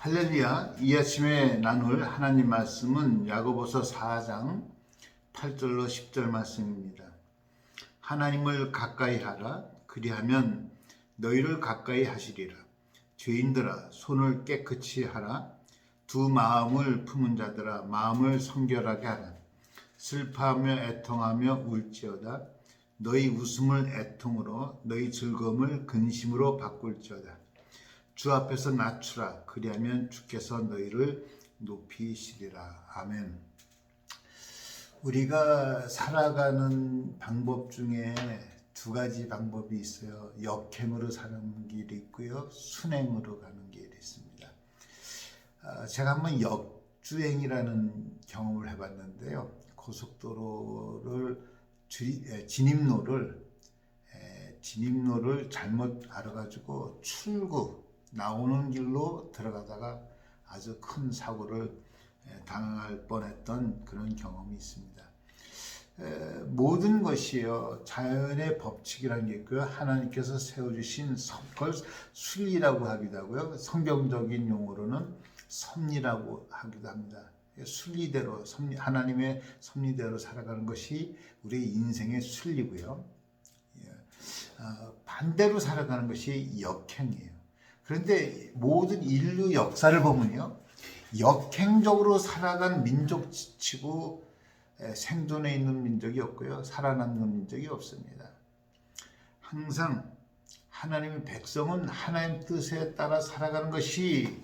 할렐루야. 이 아침에 나눌 하나님 말씀은 야고보서 4장 8절로 10절 말씀입니다. 하나님을 가까이 하라. 그리하면 너희를 가까이 하시리라. 죄인들아 손을 깨끗이 하라. 두 마음을 품은 자들아 마음을 성결하게 하라. 슬퍼하며 애통하며 울지어다. 너희 웃음을 애통으로 너희 즐거움을 근심으로 바꿀지어다. 주 앞에서 낮추라. 그리하면 주께서 너희를 높이시리라. 아멘. 우리가 살아가는 방법 중에 두 가지 방법이 있어요. 역행으로 사는 길이 있고요. 순행으로 가는 길이 있습니다. 제가 한번 역주행이라는 경험을 해봤는데요. 고속도로를 진입로를 잘못 알아가지고 출구 나오는 길로 들어가다가 아주 큰 사고를 당할 뻔했던 그런 경험이 있습니다. 모든 것이요 자연의 법칙이라는 게 있고요. 하나님께서 세워주신 그걸 순리라고 하기도 하고요. 성경적인 용어로는 섭리라고 하기도 합니다. 순리대로 하나님의 섭리대로 살아가는 것이 우리의 인생의 순리고요. 반대로 살아가는 것이 역행이에요. 그런데 모든 인류 역사를 보면요, 역행적으로 살아간 민족치고 생존해 있는 민족이 없고요, 살아남는 민족이 없습니다. 항상 하나님의 백성은 하나님 뜻에 따라 살아가는 것이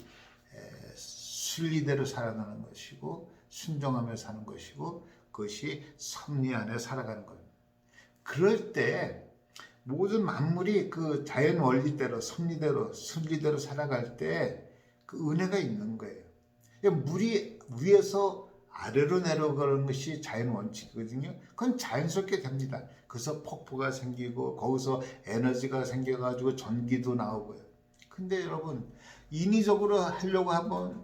순리대로 살아가는 것이고 순종하며 사는 것이고 그것이 섭리 안에 살아가는 겁니다. 그럴 때 모든 만물이 그 자연 원리대로 섭리대로 순리대로 살아갈 때 그 은혜가 있는 거예요. 물이 위에서 아래로 내려가는 것이 자연 원칙이거든요. 그건 자연스럽게 됩니다. 그래서 폭포가 생기고 거기서 에너지가 생겨가지고 전기도 나오고요. 근데 여러분 인위적으로 하려고 하면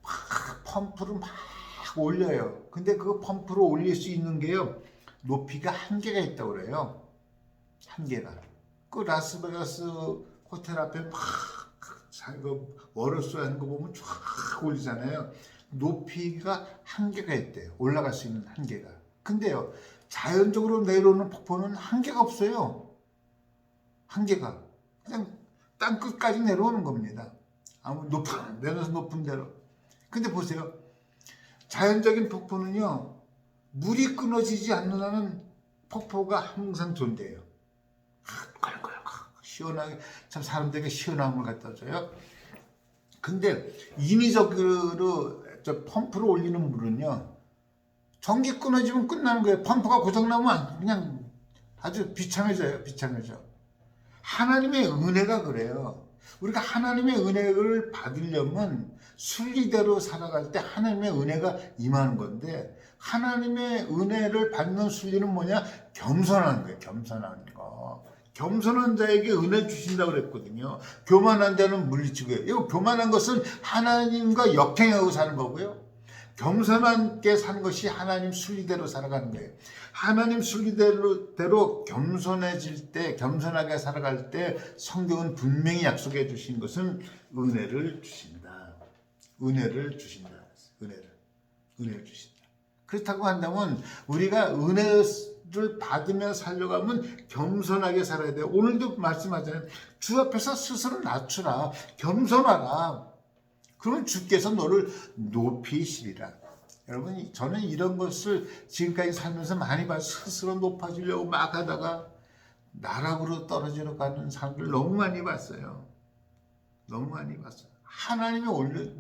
막 펌프를 막 올려요. 근데 그 펌프를 올릴 수 있는 게요, 높이가 한계가 있다고 그래요. 한계가. 그 라스베가스 호텔 앞에 막 워러스 하는 거 보면 쫙 올리잖아요. 높이가 한계가 있대요. 올라갈 수 있는 한계가. 근데요, 자연적으로 내려오는 폭포는 한계가 없어요. 한계가. 그냥 땅 끝까지 내려오는 겁니다. 아무 내려서 높은 데로. 근데 보세요. 자연적인 폭포는요, 물이 끊어지지 않는 한은 폭포가 항상 존재해요. 시원하게, 참 사람들에게 시원함을 갖다 줘요. 근데 인위적으로 저 펌프로 올리는 물은요, 전기 끊어지면 끝나는 거예요. 펌프가 고장나면 그냥 아주 비참해져요. 비참해져. 하나님의 은혜가 그래요. 우리가 하나님의 은혜를 받으려면 순리대로 살아갈 때 하나님의 은혜가 임하는 건데, 하나님의 은혜를 받는 순리는 뭐냐? 겸손한 거예요. 겸손한 거. 겸손한 자에게 은혜 주신다고 그랬거든요. 교만한 자는 물리치고요. 이거 교만한 것은 하나님과 역행하고 사는 거고요. 겸손하게 사는 것이 하나님 순리대로 살아가는 거예요. 하나님 순리대로 겸손해질 때, 겸손하게 살아갈 때 성경은 분명히 약속해 주신 것은 은혜를 주신다. 은혜를 주신다. 은혜를 주신다. 그렇다고 한다면 우리가 은혜를 받으며 살려고 하면 겸손하게 살아야 돼요. 오늘도 말씀하잖아요. 주 앞에서 스스로 낮추라. 겸손하라. 그러면 주께서 너를 높이시리라. 여러분, 저는 이런 것을 지금까지 살면서 많이 봤어요. 스스로 높아지려고 막 하다가 나락으로 떨어지러 가는 사람들 너무 많이 봤어요. 너무 많이 봤어요. 하나님이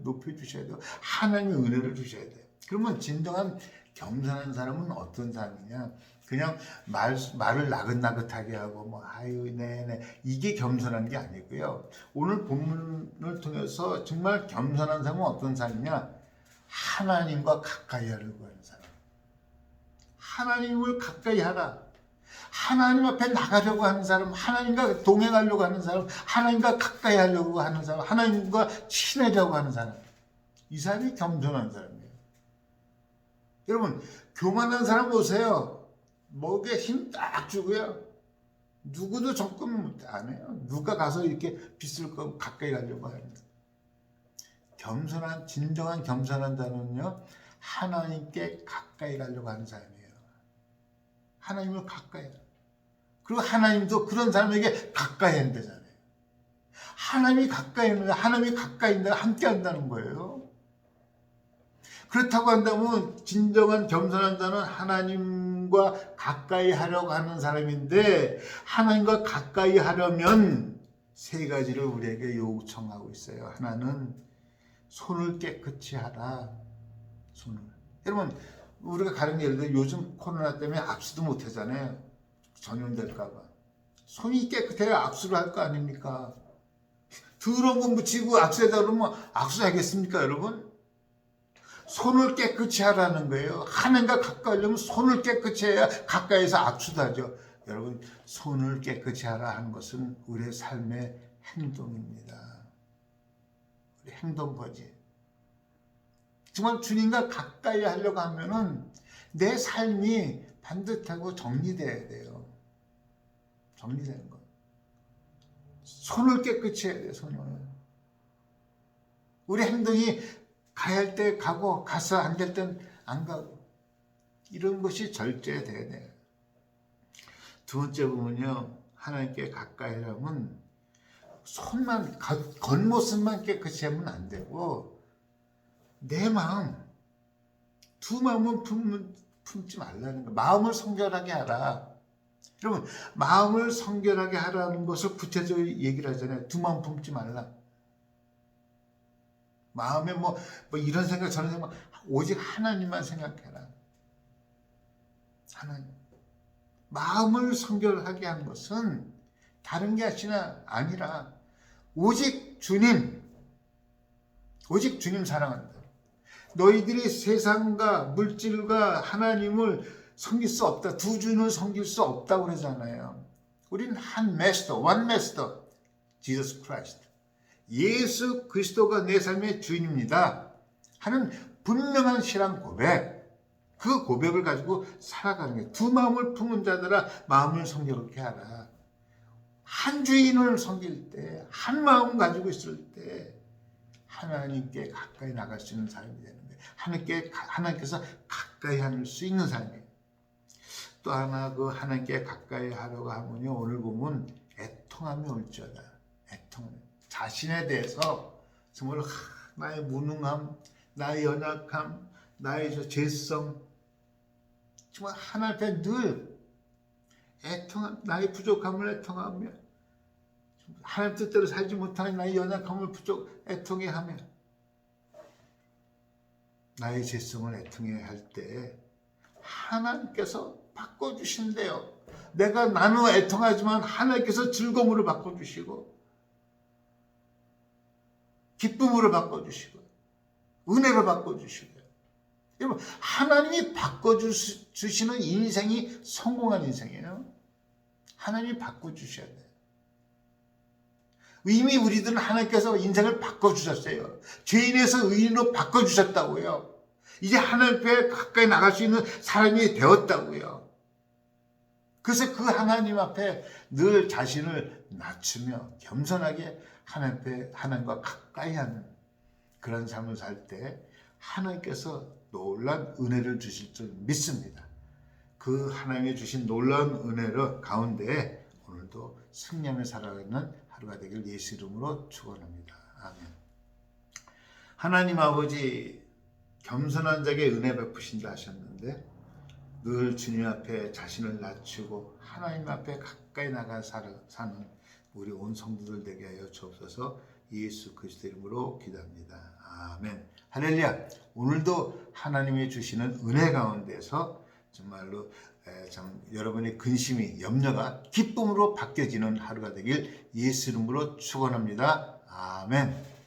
높여주셔야 돼요. 하나님의 은혜를 주셔야 돼요. 그러면 진정한 겸손한 사람은 어떤 사람이냐? 그냥 말을 나긋나긋하게 하고 아유 네네 이게 겸손한 게 아니고요. 오늘 본문을 통해서 정말 겸손한 사람은 어떤 사람이냐? 하나님과 가까이 하려고 하는 사람. 하나님을 가까이 하라. 하나님 앞에 나가려고 하는 사람, 하나님과 동행하려고 하는 사람, 하나님과 가까이 하려고 하는 사람, 하나님과 친해지려고 하는 사람. 이 사람이 겸손한 사람이에요. 여러분, 교만한 사람 보세요. 목에 힘 딱 주고요. 누구도 접근 안 해요. 누가 가서 이렇게 빗을 거 가까이 가려고 합니다. 겸손한, 진정한 겸손한 자는요, 하나님께 가까이 가려고 하는 사람이에요. 하나님을 가까이. 그리고 하나님도 그런 사람에게 가까이 한다잖아요. 하나님이 가까이 있는데, 하나님이 가까이 있는데 함께 한다는 거예요. 그렇다고 한다면 진정한 겸손한 자는 하나님과 가까이 하려고 하는 사람인데, 하나님과 가까이 하려면 세 가지를 우리에게 요청하고 있어요. 하나는 손을 깨끗이 하라. 손을. 여러분, 우리가 가령 예를 들어 요즘 코로나 때문에 악수도 못 하잖아요. 전염될까 봐. 손이 깨끗해야 악수를 할 거 아닙니까? 더러운 거 묻히고 악수하자 그러면 악수하겠습니까, 여러분? 손을 깨끗이 하라는 거예요. 하나님과 가까이 하려면 손을 깨끗이 해야 가까이서 악수도 하죠. 여러분, 손을 깨끗이 하라 하는 것은 우리의 삶의 행동입니다. 우리 행동 거지. 정말 주님과 가까이 하려고 하면은 내 삶이 반듯하고 정리돼야 돼요. 정리되는 거. 손을 깨끗이 해야 돼요, 손을. 우리 행동이 가야 할 때 가고, 가서 안 될 땐 안 가고. 이런 것이 절제돼야 돼요. 두 번째 부분은요, 하나님께 가까이 하려면 손만, 겉모습만 깨끗이 하면 안 되고, 내 마음, 두 마음은 품지 말라는 거. 마음을 성결하게 하라. 여러분, 마음을 성결하게 하라는 것을 구체적으로 얘기를 하잖아요. 두 마음 품지 말라. 마음에 뭐 이런 생각 저런 생각, 오직 하나님만 생각해라. 하나님. 마음을 성결하게 하는 것은 다른 게 아니라 오직 주님 사랑한다. 너희들이 세상과 물질과 하나님을 섬길 수 없다. 두 주인을 섬길 수 없다고 그러잖아요. 우리는 한 마스터, 원 마스터, Jesus Christ. 예수 그리스도가 내 삶의 주인입니다 하는 분명한 신앙 고백, 그 고백을 가지고 살아가는 거예요. 두 마음을 품은 자들아 마음을 성결케 하라. 한 주인을 섬길 때, 한 마음 가지고 있을 때 하나님께 가까이 나갈 수 있는 사람이 되는 거예요. 하나님께서 가까이 할 수 있는 사람이에요. 또 하나 그 하나님께 가까이 하려고 하면요, 오늘 보면 애통함이 올지어다. 애통함. 자신에 대해서 정말 나의 무능함, 나의 연약함, 나의 죄성, 정말 하나님 앞에 늘 애통함, 나의 부족함을 애통하며, 하나님 뜻대로 살지 못하는 나의 연약함을 애통해 하며, 나의 죄성을 애통해 할 때 하나님께서 바꿔주신대요. 나는 애통하지만 하나님께서 즐거움으로 바꿔주시고, 기쁨으로 바꿔주시고, 은혜로 바꿔주시고. 여러분, 하나님이 바꿔주시는 인생이 성공한 인생이에요. 하나님이 바꿔주셔야 돼요. 이미 우리들은 하나님께서 인생을 바꿔주셨어요. 죄인에서 의인으로 바꿔주셨다고요. 이제 하나님 앞에 가까이 나갈 수 있는 사람이 되었다고요. 그래서 그 하나님 앞에 늘 자신을 낮추며 겸손하게 하나님과 가까이 하는 그런 삶을 살 때 하나님께서 놀라운 은혜를 주실 줄 믿습니다. 그 하나님이 주신 놀라운 은혜를 가운데 오늘도 승리하며 살아가는 하루가 되길 예수 이름으로 축원합니다. 아멘. 하나님 아버지, 겸손한 자에게 은혜 베푸신다 하셨는데 늘 주님 앞에 자신을 낮추고 하나님 앞에 가까이 나가 사는 우리 온 성도들 되게 하여 주옵소서. 예수 그리스도 이름으로 기도합니다. 아멘. 할렐루야. 오늘도 하나님이 주시는 은혜 가운데서 정말로 여러분의 근심이, 염려가 기쁨으로 바뀌어지는 하루가 되길 예수 이름으로 축원합니다. 아멘.